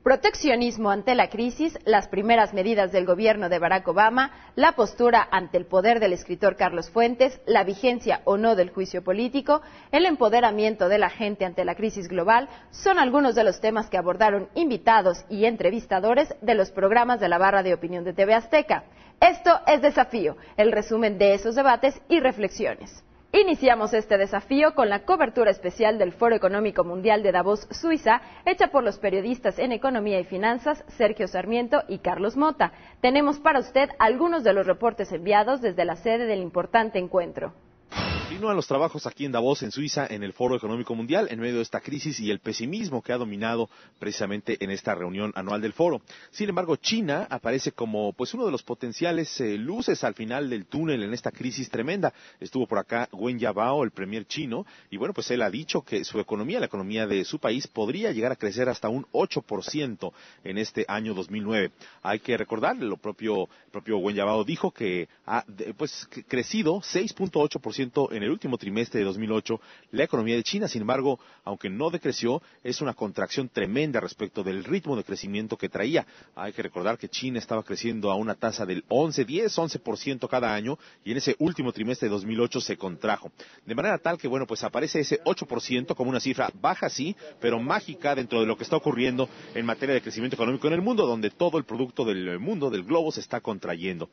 Proteccionismo ante la crisis, las primeras medidas del gobierno de Barack Obama, la postura ante el poder del escritor Carlos Fuentes, la vigencia o no del juicio político, el empoderamiento de la gente ante la crisis global, son algunos de los temas que abordaron invitados y entrevistadores de los programas de la barra de opinión de TV Azteca. Esto es Desafío, el resumen de esos debates y reflexiones. Iniciamos este desafío con la cobertura especial del Foro Económico Mundial de Davos, Suiza, hecha por los periodistas en Economía y Finanzas, Sergio Sarmiento y Carlos Mota. Tenemos para usted algunos de los reportes enviados desde la sede del importante encuentro. Continúan los trabajos aquí en Davos, en Suiza, en el Foro Económico Mundial, en medio de esta crisis y el pesimismo que ha dominado precisamente en esta reunión anual del foro. Sin embargo, China aparece como uno de los potenciales luces al final del túnel en esta crisis tremenda. Estuvo por acá Wen Jiabao, el premier chino, y él ha dicho que su economía, la economía de su país, podría llegar a crecer hasta un 8% en este año 2009. Hay que recordar, el propio Wen Jiabao dijo que ha crecido 6.8% en el último trimestre de 2008 la economía de China. Sin embargo, aunque no decreció, es una contracción tremenda respecto del ritmo de crecimiento que traía. Hay que recordar que China estaba creciendo a una tasa del 11% cada año, y en ese último trimestre de 2008 se contrajo. De manera tal que, aparece ese 8% como una cifra baja, sí, pero mágica dentro de lo que está ocurriendo en materia de crecimiento económico en el mundo, donde todo el producto del mundo, del globo, se está contrayendo.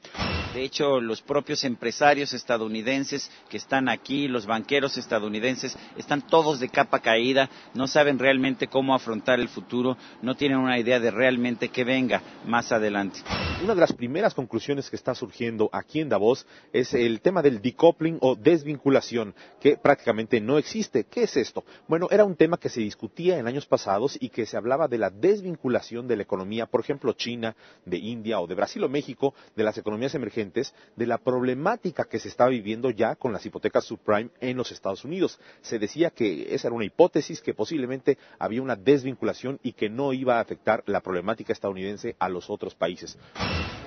De hecho, los propios empresarios estadounidenses que están aquí, los banqueros estadounidenses, están todos de capa caída, no saben realmente cómo afrontar el futuro, no tienen una idea de realmente qué venga más adelante. Una de las primeras conclusiones que está surgiendo aquí en Davos es el tema del decoupling o desvinculación, que prácticamente no existe. ¿Qué es esto? Era un tema que se discutía en años pasados y que se hablaba de la desvinculación de la economía, por ejemplo, China, de India o de Brasil o México, de las economías emergentes, de la problemática que se está viviendo ya con las hipotecas subprime en los Estados Unidos. Se decía que esa era una hipótesis, que posiblemente había una desvinculación y que no iba a afectar la problemática estadounidense a los otros países.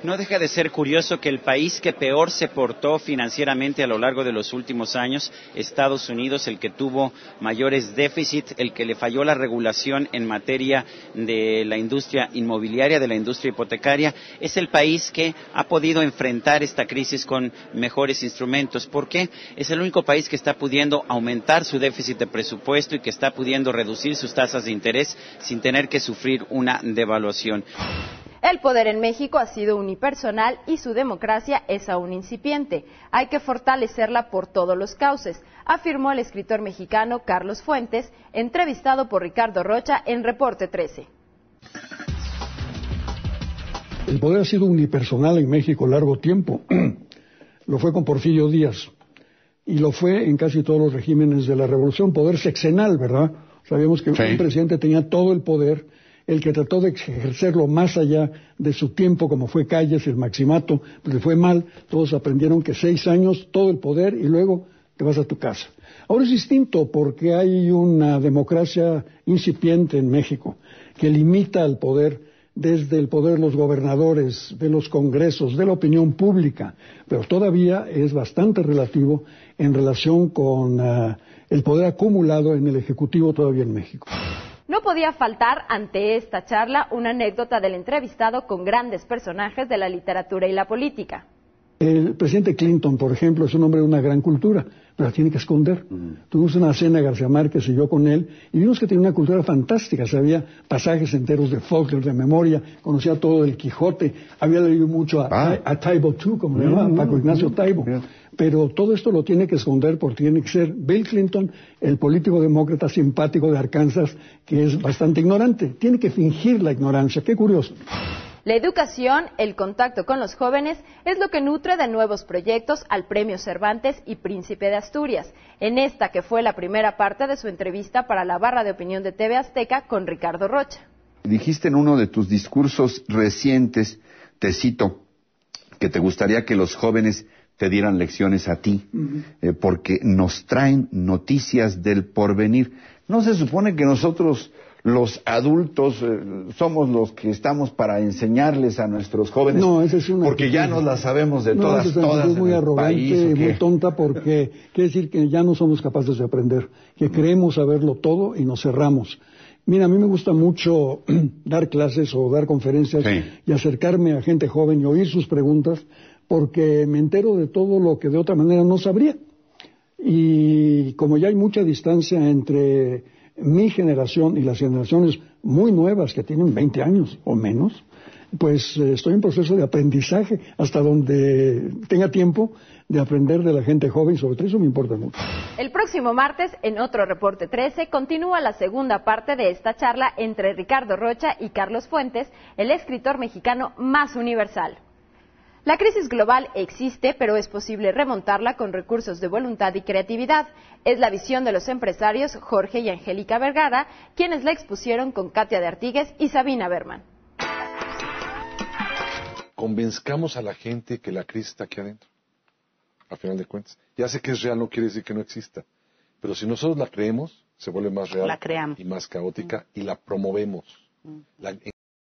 No deja de ser curioso que el país que peor se portó financieramente a lo largo de los últimos años, Estados Unidos, el que tuvo mayores déficits, el que le falló la regulación en materia de la industria inmobiliaria, de la industria hipotecaria, es el país que ha podido enfrentar esta crisis con mejores instrumentos. ¿Por qué? Es el único país que está pudiendo aumentar su déficit de presupuesto y que está pudiendo reducir sus tasas de interés sin tener que sufrir una devaluación. El poder en México ha sido unipersonal y su democracia es aún incipiente. Hay que fortalecerla por todos los cauces, afirmó el escritor mexicano Carlos Fuentes, entrevistado por Ricardo Rocha en Reporte 13. El poder ha sido unipersonal en México largo tiempo. Lo fue con Porfirio Díaz y lo fue en casi todos los regímenes de la revolución. Poder sexenal, ¿verdad? Sabíamos que un presidente tenía todo el poder. El que trató de ejercerlo más allá de su tiempo, como fue Calles, el maximato, pues le fue mal. Todos aprendieron que 6 años, todo el poder, y luego te vas a tu casa. Ahora es distinto porque hay una democracia incipiente en México que limita al poder desde el poder de los gobernadores, de los congresos, de la opinión pública, pero todavía es bastante relativo en relación con el poder acumulado en el Ejecutivo todavía en México. No podía faltar ante esta charla una anécdota del entrevistado con grandes personajes de la literatura y la política. El presidente Clinton, por ejemplo, es un hombre de una gran cultura, pero la tiene que esconder. Tuvimos una cena, García Márquez y yo con él, y vimos que tenía una cultura fantástica. Sabía pasajes enteros de Faulkner de memoria, conocía todo el Quijote, había leído mucho a Taibo II, como le llamaban, Paco Ignacio Taibo. Pero todo esto lo tiene que esconder porque tiene que ser Bill Clinton, el político demócrata simpático de Arkansas, que es bastante ignorante. Tiene que fingir la ignorancia. Qué curioso. La educación, el contacto con los jóvenes, es lo que nutre de nuevos proyectos al Premio Cervantes y Príncipe de Asturias, en esta que fue la primera parte de su entrevista para la barra de opinión de TV Azteca con Ricardo Rocha. Dijiste en uno de tus discursos recientes, te cito, que te gustaría que los jóvenes te dieran lecciones a ti, porque nos traen noticias del porvenir. ¿No se supone que nosotros, los adultos, somos los que estamos para enseñarles a nuestros jóvenes? No, esa es una porque ya nos la sabemos de todas es muy arrogante y muy tonta, porque quiere decir que ya no somos capaces de aprender, que creemos saberlo todo y nos cerramos. Mira, a mí me gusta mucho dar clases o dar conferencias y acercarme a gente joven y oír sus preguntas, porque me entero de todo lo que de otra manera no sabría. Y como ya hay mucha distancia entre mi generación y las generaciones muy nuevas que tienen 20 años o menos, pues estoy en proceso de aprendizaje hasta donde tenga tiempo de aprender de la gente joven, sobre todo eso me importa mucho. El próximo martes, en otro Reporte 13, continúa la segunda parte de esta charla entre Ricardo Rocha y Carlos Fuentes, el escritor mexicano más universal. La crisis global existe, pero es posible remontarla con recursos de voluntad y creatividad. Es la visión de los empresarios Jorge y Angélica Vergara, quienes la expusieron con Katia de Artigues y Sabina Berman. Convenzcamos a la gente que la crisis está aquí adentro, a final de cuentas. Ya sé que es real, no quiere decir que no exista, pero si nosotros la creemos, se vuelve más real y más caótica y la promovemos.